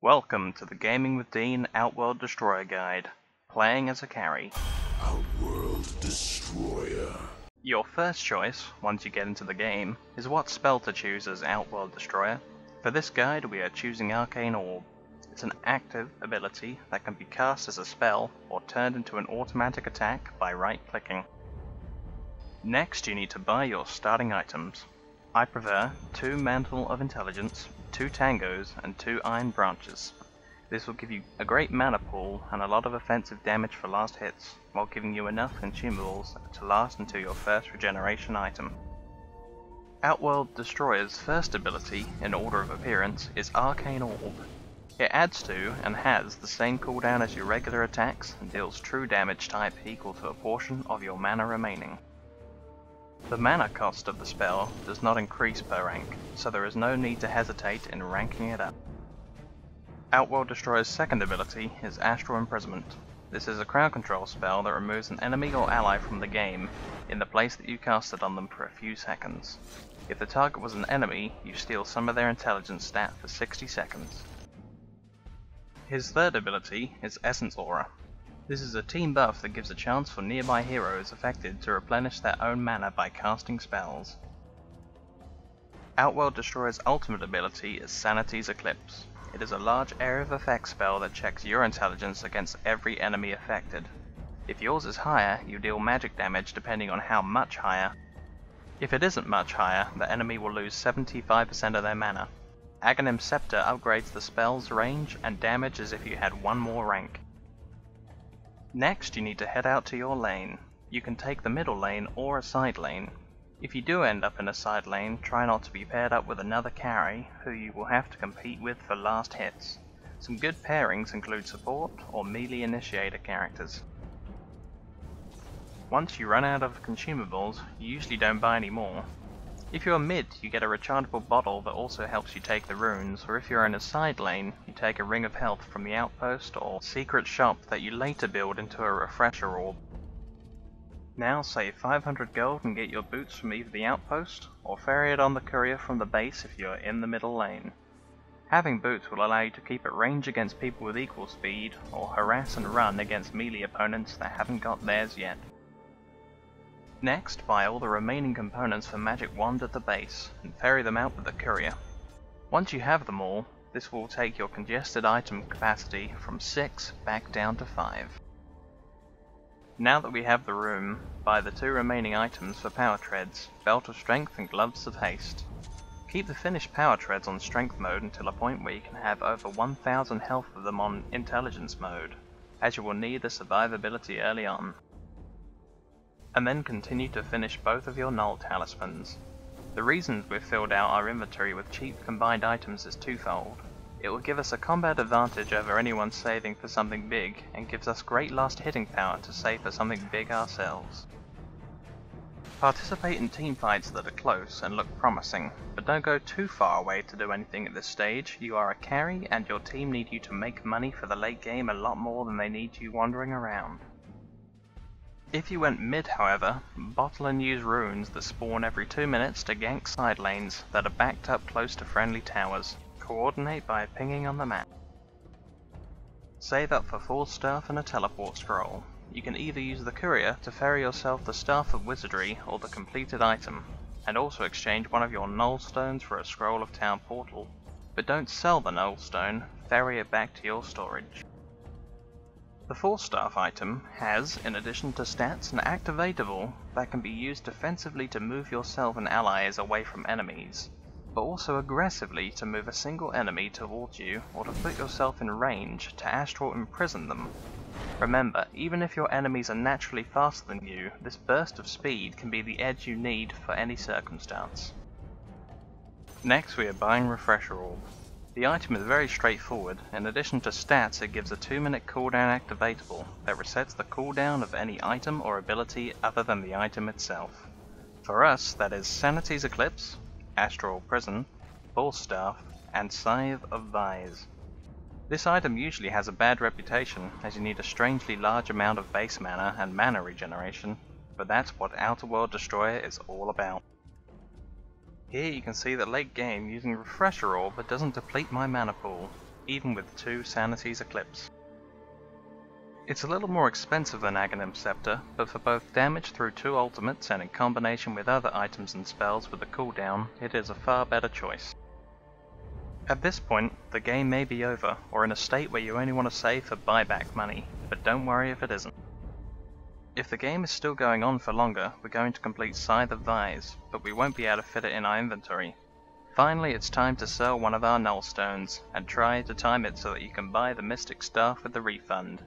Welcome to the Gaming with Dean Outworld Destroyer guide, playing as a carry. Outworld Destroyer. Your first choice, once you get into the game, is what spell to choose as Outworld Destroyer. For this guide we are choosing Arcane Orb. It's an active ability that can be cast as a spell or turned into an automatic attack by right-clicking. Next you need to buy your starting items. I prefer 2 Mantle of Intelligence, 2 Tangos, and 2 Iron Branches. This will give you a great mana pool and a lot of offensive damage for last hits, while giving you enough consumables to last until your first regeneration item. Outworld Destroyer's first ability, in order of appearance, is Arcane Orb. It adds to, and has, the same cooldown as your regular attacks, and deals true damage type equal to a portion of your mana remaining. The mana cost of the spell does not increase per rank, so there is no need to hesitate in ranking it up. Outworld Destroyer's second ability is Astral Imprisonment. This is a crowd control spell that removes an enemy or ally from the game in the place that you cast it on them for a few seconds. If the target was an enemy, you steal some of their intelligence stat for 60 seconds. His third ability is Essence Aura. This is a team buff that gives a chance for nearby heroes affected to replenish their own mana by casting spells. Outworld Destroyer's ultimate ability is Sanity's Eclipse. It is a large area of effect spell that checks your intelligence against every enemy affected. If yours is higher, you deal magic damage depending on how much higher. If it isn't much higher, the enemy will lose 75% of their mana. Aghanim Scepter upgrades the spell's range and damage as if you had one more rank. Next you need to head out to your lane. You can take the middle lane or a side lane. If you do end up in a side lane, try not to be paired up with another carry who you will have to compete with for last hits. Some good pairings include support or melee initiator characters. Once you run out of consumables, you usually don't buy any more. If you're mid, you get a rechargeable bottle that also helps you take the runes, or if you're in a side lane, you take a ring of health from the outpost or secret shop that you later build into a refresher orb. Now save 500 gold and get your boots from either the outpost, or ferry it on the courier from the base if you're in the middle lane. Having boots will allow you to keep at range against people with equal speed, or harass and run against melee opponents that haven't got theirs yet. Next, buy all the remaining components for Magic Wand at the base, and ferry them out with the courier. Once you have them all, this will take your congested item capacity from 6 back down to 5. Now that we have the room, buy the 2 remaining items for Power Treads, Belt of Strength and Gloves of Haste. Keep the finished Power Treads on Strength mode until a point where you can have over 1000 health of them on Intelligence mode, as you will need the survivability early on. And then continue to finish both of your Null Talismans. The reasons we've filled out our inventory with cheap combined items is twofold. It will give us a combat advantage over anyone saving for something big, and gives us great last hitting power to save for something big ourselves. Participate in teamfights that are close and look promising, but don't go too far away to do anything at this stage. You are a carry and your team need you to make money for the late game a lot more than they need you wandering around. If you went mid, however, bottle and use runes that spawn every 2 minutes to gank side lanes that are backed up close to friendly towers. Coordinate by pinging on the map. Save up for 4 staff and a teleport scroll. You can either use the courier to ferry yourself the Staff of Wizardry or the completed item, and also exchange one of your Null Stones for a Scroll of Town Portal. But don't sell the Null Stone, ferry it back to your storage. The 4-staff item has, in addition to stats, an activatable that can be used defensively to move yourself and allies away from enemies, but also aggressively to move a single enemy towards you or to put yourself in range to astral imprison them. Remember, even if your enemies are naturally faster than you, this burst of speed can be the edge you need for any circumstance. Next we are buying Refresher Orb. The item is very straightforward. In addition to stats, it gives a 2-minute cooldown activatable that resets the cooldown of any item or ability other than the item itself. For us, that is Sanity's Eclipse, Astral Prison, Bull Staff, and Scythe of Vise. This item usually has a bad reputation, as you need a strangely large amount of base mana and mana regeneration, but that's what Outworld Destroyer is all about. Here you can see that late game using Refresher Orb, it doesn't deplete my mana pool. even with 2 Sanity's Eclipse. It's a little more expensive than Aghanim Scepter, but for both damage through 2 ultimates and in combination with other items and spells with a cooldown, it is a far better choice. At this point, the game may be over, or in a state where you only want to save for buyback money, but don't worry if it isn't. If the game is still going on for longer, we're going to complete Scythe of Vise, but we won't be able to fit it in our inventory. Finally, it's time to sell one of our Nullstones, and try to time it so that you can buy the Mystic Staff with the refund.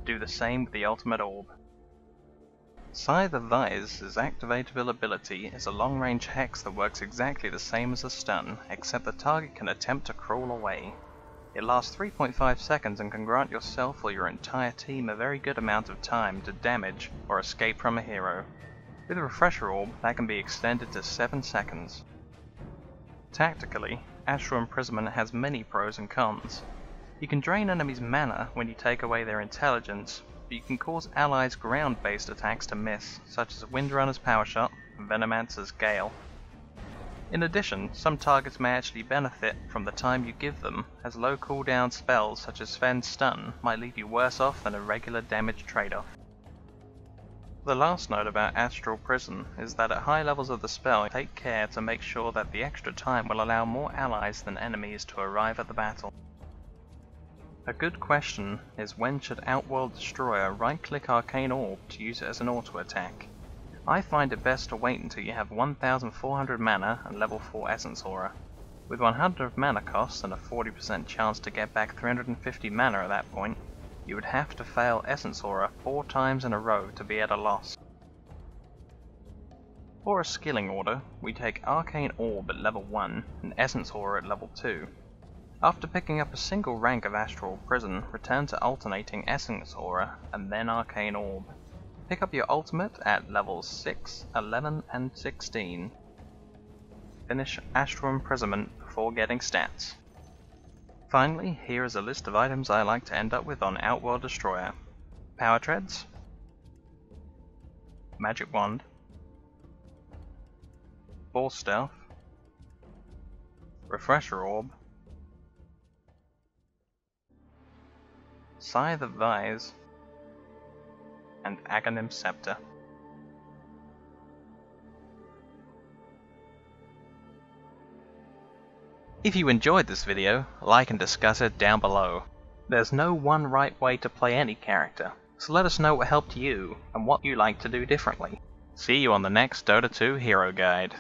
Do the same with the Ultimate Orb. Scythe of Vise's activatable ability is a long-range hex that works exactly the same as a stun, except the target can attempt to crawl away. It lasts 3.5 seconds and can grant yourself or your entire team a very good amount of time to damage or escape from a hero. With Refresher Orb, that can be extended to 7 seconds. Tactically, Astral Imprisonment has many pros and cons. You can drain enemies' mana when you take away their intelligence, but you can cause allies' ground-based attacks to miss, such as Windrunner's Power Shot and Venomancer's Gale. In addition, some targets may actually benefit from the time you give them, as low cooldown spells such as Sven's Stun might leave you worse off than a regular damage trade-off. The last note about Astral Prison is that at high levels of the spell, take care to make sure that the extra time will allow more allies than enemies to arrive at the battle. A good question is, when should Outworld Destroyer right-click Arcane Orb to use it as an auto-attack? I find it best to wait until you have 1400 mana and level 4 Essence Aura. With 100 mana cost and a 40% chance to get back 350 mana at that point, you would have to fail Essence Aura 4 times in a row to be at a loss. For a skilling order, we take Arcane Orb at level 1 and Essence Aura at level 2. After picking up a single rank of Astral Prison, return to alternating Essence Aura and then Arcane Orb. Pick up your ultimate at levels 6, 11 and 16. Finish Astral Imprisonment before getting stats. Finally, here is a list of items I like to end up with on Outworld Destroyer. Power Treads, Magic Wand, Force Staff, Refresher Orb, Scythe of Vise, and Aghanim Scepter. If you enjoyed this video, like and discuss it down below. There's no one right way to play any character, so let us know what helped you and what you like to do differently. See you on the next Dota 2 Hero Guide.